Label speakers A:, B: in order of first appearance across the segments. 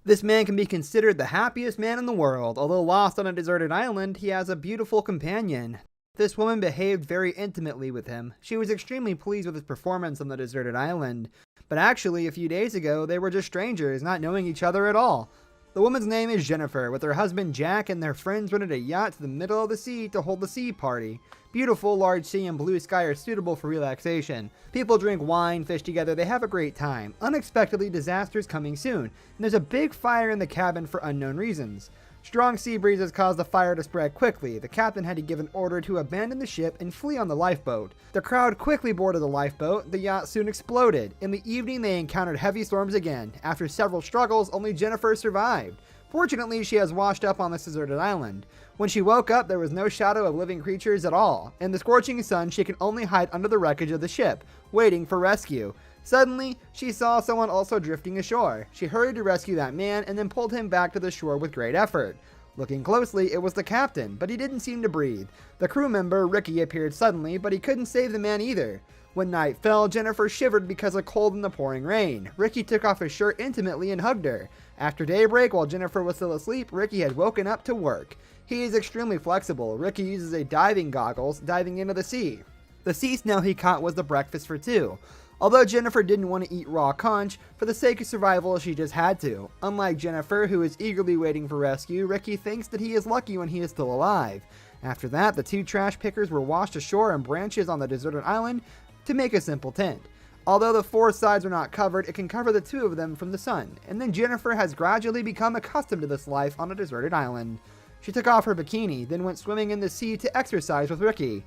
A: This man can be considered the happiest man in the world. Although lost on a deserted island, he has a beautiful companion. This woman behaved very intimately with him. She was extremely pleased with his performance on the deserted island. But actually, a few days ago, they were just strangers, not knowing each other at all. The woman's name is Jennifer. With her husband Jack and their friends rented a yacht to the middle of the sea to hold the sea party. Beautiful, large sea and blue sky are suitable for relaxation. People drink wine, fish together, they have a great time. Unexpectedly, disasters coming soon, and there's a big fire in the cabin for unknown reasons. Strong sea breezes caused the fire to spread quickly. The captain had to give an order to abandon the ship and flee on the lifeboat. The crowd quickly boarded the lifeboat. The yacht soon exploded. In the evening, they encountered heavy storms again. After several struggles, only Jennifer survived. Fortunately, she has washed up on this deserted island. When she woke up, there was no shadow of living creatures at all. In the scorching sun, she could only hide under the wreckage of the ship, waiting for rescue. Suddenly, she saw someone also drifting ashore. She hurried to rescue that man and then pulled him back to the shore with great effort. Looking closely, it was the captain, but he didn't seem to breathe. The crew member, Ricky, appeared suddenly, but he couldn't save the man either. When night fell, Jennifer shivered because of cold and the pouring rain. Ricky took off his shirt intimately and hugged her. After daybreak, while Jennifer was still asleep, Ricky had woken up to work. He is extremely flexible. Ricky uses a diving goggles, diving into the sea. The sea snail he caught was the breakfast for two. Although Jennifer didn't want to eat raw conch, for the sake of survival she just had to. Unlike Jennifer, who is eagerly waiting for rescue, Ricky thinks that he is lucky when he is still alive. After that, the two trash pickers were washed ashore on branches on the deserted island to make a simple tent. Although the four sides are not covered, it can cover the two of them from the sun, and then Jennifer has gradually become accustomed to this life on a deserted island. She took off her bikini, then went swimming in the sea to exercise with Ricky.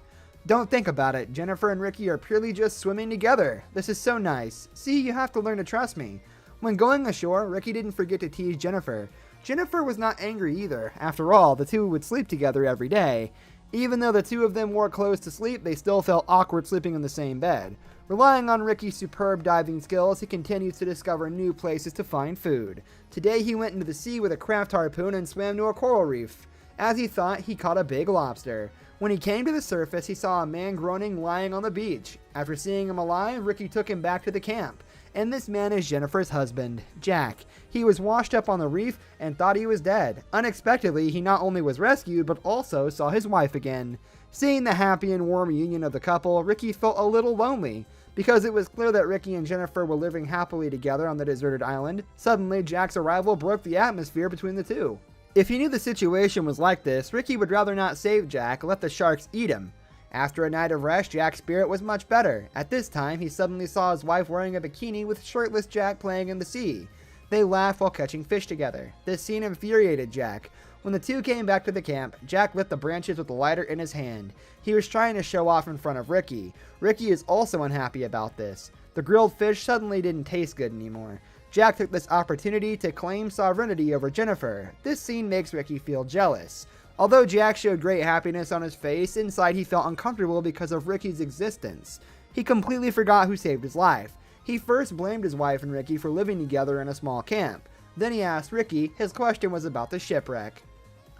A: Don't think about it, Jennifer and Ricky are purely just swimming together. This is so nice. See, you have to learn to trust me. When going ashore, Ricky didn't forget to tease Jennifer. Jennifer was not angry either. After all, the two would sleep together every day. Even though the two of them wore clothes to sleep, they still felt awkward sleeping in the same bed. Relying on Ricky's superb diving skills, he continues to discover new places to find food. Today he went into the sea with a craft harpoon and swam to a coral reef. As he thought, he caught a big lobster. When he came to the surface, he saw a man groaning lying on the beach. After seeing him alive, Ricky took him back to the camp. And this man is Jennifer's husband, Jack. He was washed up on the reef and thought he was dead. Unexpectedly, he not only was rescued, but also saw his wife again. Seeing the happy and warm union of the couple, Ricky felt a little lonely. Because it was clear that Ricky and Jennifer were living happily together on the deserted island, suddenly Jack's arrival broke the atmosphere between the two. If he knew the situation was like this, Ricky would rather not save Jack, let the sharks eat him. After a night of rest, Jack's spirit was much better. At this time, he suddenly saw his wife wearing a bikini with shirtless Jack playing in the sea. They laughed while catching fish together. This scene infuriated Jack. When the two came back to the camp, Jack lit the branches with the lighter in his hand. He was trying to show off in front of Ricky. Ricky is also unhappy about this. The grilled fish suddenly didn't taste good anymore. Jack took this opportunity to claim sovereignty over Jennifer. This scene makes Ricky feel jealous. Although Jack showed great happiness on his face, inside he felt uncomfortable because of Ricky's existence. He completely forgot who saved his life. He first blamed his wife and Ricky for living together in a small camp. Then he asked Ricky. His question was about the shipwreck.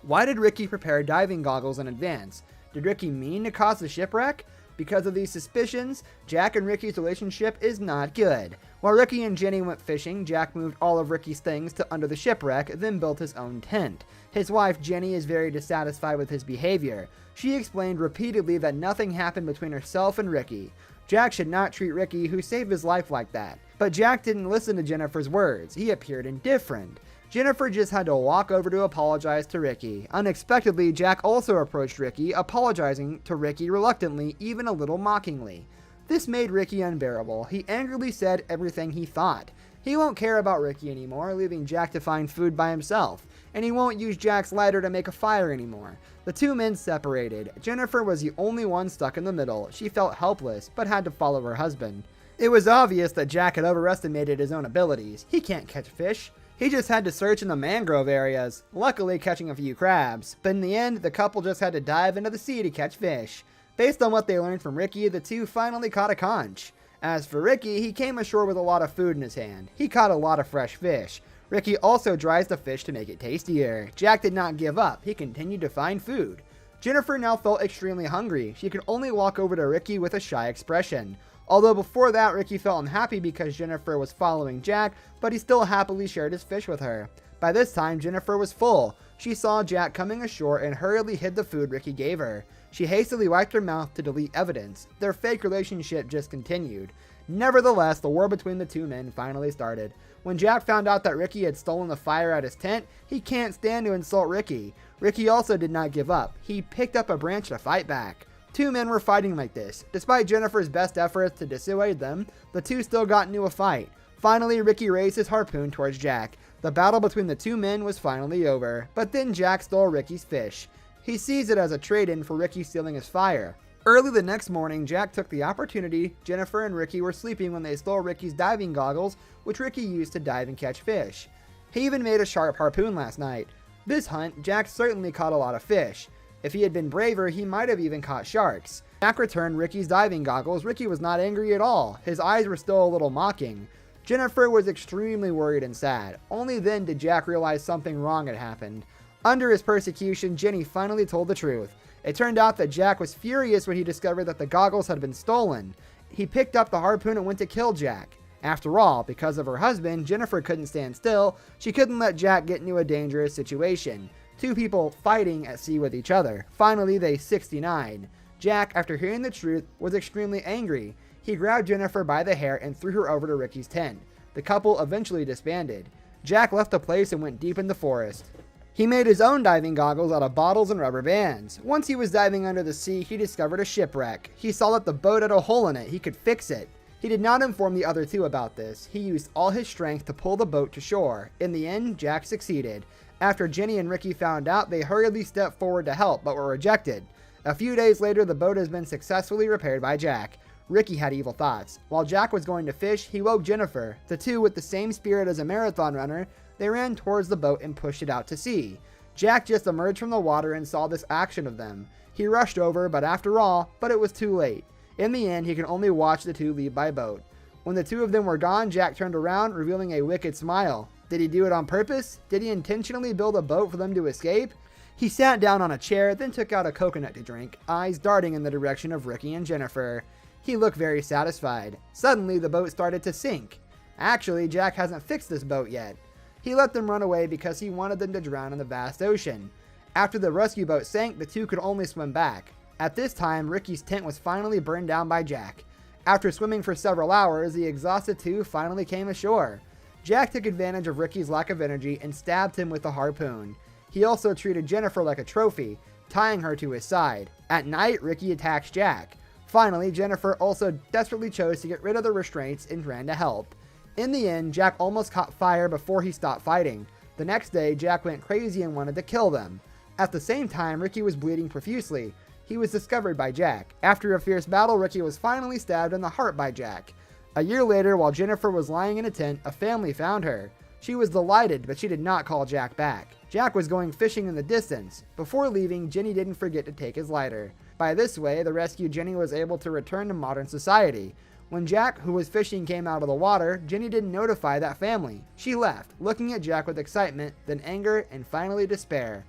A: Why did Ricky prepare diving goggles in advance? Did Ricky mean to cause the shipwreck? Because of these suspicions, Jack and Ricky's relationship is not good. While Ricky and Jenny went fishing, Jack moved all of Ricky's things to under the shipwreck, then built his own tent. His wife, Jenny, is very dissatisfied with his behavior. She explained repeatedly that nothing happened between herself and Ricky. Jack should not treat Ricky, who saved his life, like that. But Jack didn't listen to Jennifer's words. He appeared indifferent. Jennifer just had to walk over to apologize to Ricky. Unexpectedly, Jack also approached Ricky, apologizing to Ricky reluctantly, even a little mockingly. This made Ricky unbearable. He angrily said everything he thought. He won't care about Ricky anymore, leaving Jack to find food by himself. And he won't use Jack's lighter to make a fire anymore. The two men separated. Jennifer was the only one stuck in the middle. She felt helpless, but had to follow her husband. It was obvious that Jack had overestimated his own abilities. He can't catch fish. He just had to search in the mangrove areas, luckily catching a few crabs. But in the end, the couple just had to dive into the sea to catch fish. Based on what they learned from Ricky, the two finally caught a conch. As for Ricky, he came ashore with a lot of food in his hand. He caught a lot of fresh fish. Ricky also dries the fish to make it tastier. Jack did not give up. He continued to find food. Jennifer now felt extremely hungry. She could only walk over to Ricky with a shy expression. Although before that, Ricky felt unhappy because Jennifer was following Jack, but he still happily shared his fish with her. By this time, Jennifer was full. She saw Jack coming ashore and hurriedly hid the food Ricky gave her. She hastily wiped her mouth to delete evidence. Their fake relationship just continued. Nevertheless, the war between the two men finally started. When Jack found out that Ricky had stolen the fire at his tent, he can't stand to insult Ricky. Ricky also did not give up. He picked up a branch to fight back. Two men were fighting like this. Despite Jennifer's best efforts to dissuade them, the two still got into a fight. Finally, Ricky raised his harpoon towards Jack. The battle between the two men was finally over, but then Jack stole Ricky's fish. He sees it as a trade-in for Ricky stealing his fire. Early the next morning, Jack took the opportunity. Jennifer and Ricky were sleeping when they stole Ricky's diving goggles, which Ricky used to dive and catch fish. He even made a sharp harpoon last night. This hunt, Jack certainly caught a lot of fish. If he had been braver, he might have even caught sharks. Jack returned Ricky's diving goggles. Ricky was not angry at all. His eyes were still a little mocking. Jennifer was extremely worried and sad. Only then did Jack realize something wrong had happened. Under his persecution, Jenny finally told the truth. It turned out that Jack was furious when he discovered that the goggles had been stolen. He picked up the harpoon and went to kill Jack. After all, because of her husband, Jennifer couldn't stand still. She couldn't let Jack get into a dangerous situation. Two people fighting at sea with each other. Finally, they 69. Jack, after hearing the truth, was extremely angry. He grabbed Jennifer by the hair and threw her over to Ricky's tent. The couple eventually disbanded. Jack left the place and went deep in the forest. He made his own diving goggles out of bottles and rubber bands. Once he was diving under the sea, he discovered a shipwreck. He saw that the boat had a hole in it. He could fix it. He did not inform the other two about this. He used all his strength to pull the boat to shore. In the end, Jack succeeded. After Jenny and Ricky found out, they hurriedly stepped forward to help, but were rejected. A few days later, the boat has been successfully repaired by Jack. Ricky had evil thoughts. While Jack was going to fish, he woke Jennifer. The two, with the same spirit as a marathon runner, they ran towards the boat and pushed it out to sea. Jack just emerged from the water and saw this action of them. He rushed over, but it was too late. In the end, he could only watch the two leave by boat. When the two of them were gone, Jack turned around, revealing a wicked smile. Did he do it on purpose? Did he intentionally build a boat for them to escape? He sat down on a chair, then took out a coconut to drink, eyes darting in the direction of Ricky and Jennifer. He looked very satisfied. Suddenly, the boat started to sink. Actually, Jack hasn't fixed this boat yet. He let them run away because he wanted them to drown in the vast ocean. After the rescue boat sank, the two could only swim back. At this time, Ricky's tent was finally burned down by Jack. After swimming for several hours, the exhausted two finally came ashore. Jack took advantage of Ricky's lack of energy and stabbed him with a harpoon. He also treated Jennifer like a trophy, tying her to his side. At night, Ricky attacks Jack. Finally, Jennifer also desperately chose to get rid of the restraints and ran to help. In the end, Jack almost caught fire before he stopped fighting. The next day, Jack went crazy and wanted to kill them. At the same time, Ricky was bleeding profusely. He was discovered by Jack. After a fierce battle, Ricky was finally stabbed in the heart by Jack. A year later, while Jennifer was lying in a tent, a family found her. She was delighted, but she did not call Jack back. Jack was going fishing in the distance. Before leaving, Jenny didn't forget to take his lighter. By this way, the rescued Jenny was able to return to modern society. When Jack, who was fishing, came out of the water, Jenny didn't notify that family. She left, looking at Jack with excitement, then anger, and finally despair.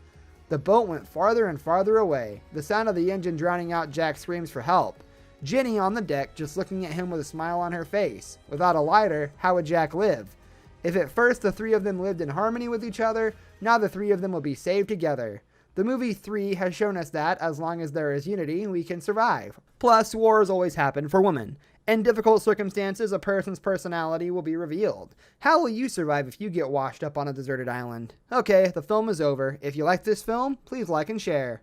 A: The boat went farther and farther away, the sound of the engine drowning out Jack's screams for help. Jenny on the deck, just looking at him with a smile on her face. Without a lighter, how would Jack live? If at first the three of them lived in harmony with each other, now the three of them will be saved together. The movie 3 has shown us that, as long as there is unity, we can survive. Plus, wars always happen for women. In difficult circumstances, a person's personality will be revealed. How will you survive if you get washed up on a deserted island? Okay, the film is over. If you like this film, please like and share.